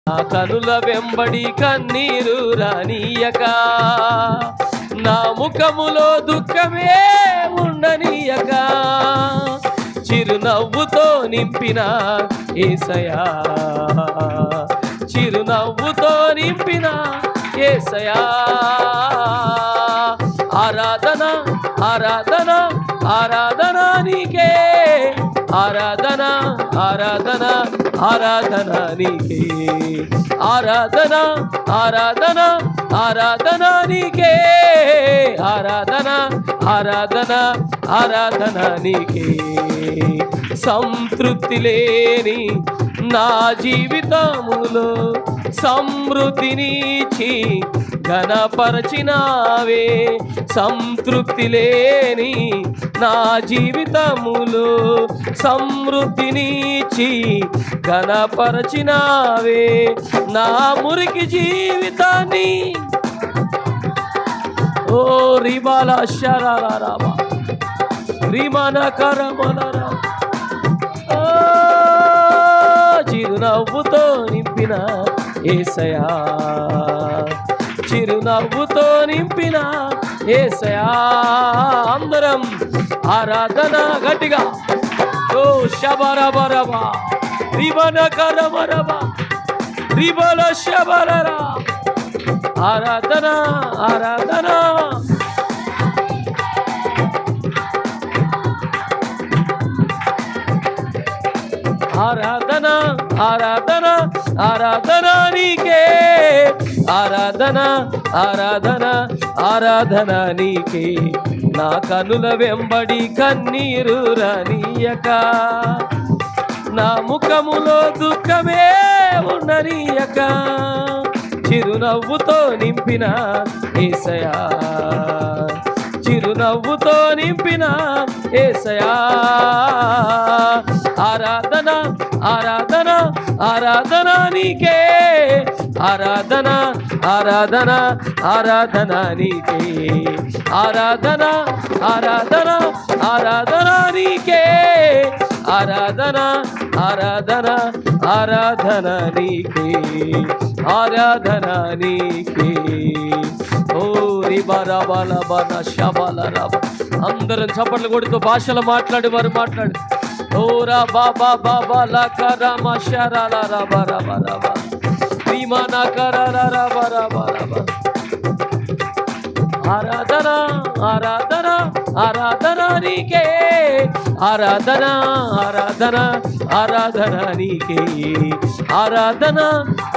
నా కనుల వెంబడి కన్నీరు రానీయక, నా ముఖములో దుఃఖమే ఉండనీయక, చిరునవ్వుతో నింపిన యేసయ్యా, చిరునవ్వుతో నింపిన యేసయ్యా. ఆరాధన ఆరాధన ఆరాధన నీకే, ఆరాధన ఆరాధన ఆరాధన నీకే, ఆరాధన ఆరాధన ఆరాధన నీకే, ఆరాధన ఆరాధన ఆరాధన నీకే. సంతృప్తి లేని నా జీవితములో సమృద్ధినిచ్చి ఘనపరచినావే, సంతృప్తి లేని నా జీవితములో సమృద్ధినిచ్చి ఘనపరచినావే. నా మురికి జీవితాన్ని ఓ రిబాల శరారాబా రిమన కరమనరా చిరునవ్వుతో నింపిన యేసయ్యా, చిరునవ్వుతో నింపిన యేసయ్యా. అందరం ఆరాధన గట్టిగా ఓ శబరబరబా రిబన కరమరబా రిబల శబరరా. ఆరాధన ఆరాధన ఆరాధన ఆరాధన ఆరాధన నీకే, ఆరాధన ఆరాధన ఆరాధన నీకే. నా కనుల వెంబడి కన్నీరు రానీయక, నా ముఖములో దుఃఖమే ఉండనీయక, చిరునవ్వుతో నింపిన యేసయ్యా, చిరునవ్వుతో నింపిన యేసయ్యా. ఆరాధన ఆరాధన ఆరాధన నీకే, ఆరాధన ఆరాధన ఆరాధన నీకే, ఆరాధన ఆరాధన ఆరాధన నీకే, ఆరాధన ఆరాధన ఆరాధన నీకే, ఆరాధన నీకే. ఓ రిబరబల బన శబల రబ. అందరం చప్పట్లు కొడుతూ భాషలు మాట్లాడి వారు మాట్లాడు. ఓరా బాబా బాబా లకరమ శరల రబ రబ రబ విమన కరల రబ రబ రబ. ఆరాధన ఆరాధన ఆరాధన నీకే, ఆరాధన ఆరాధన ఆరాధన నీకే, ఆరాధన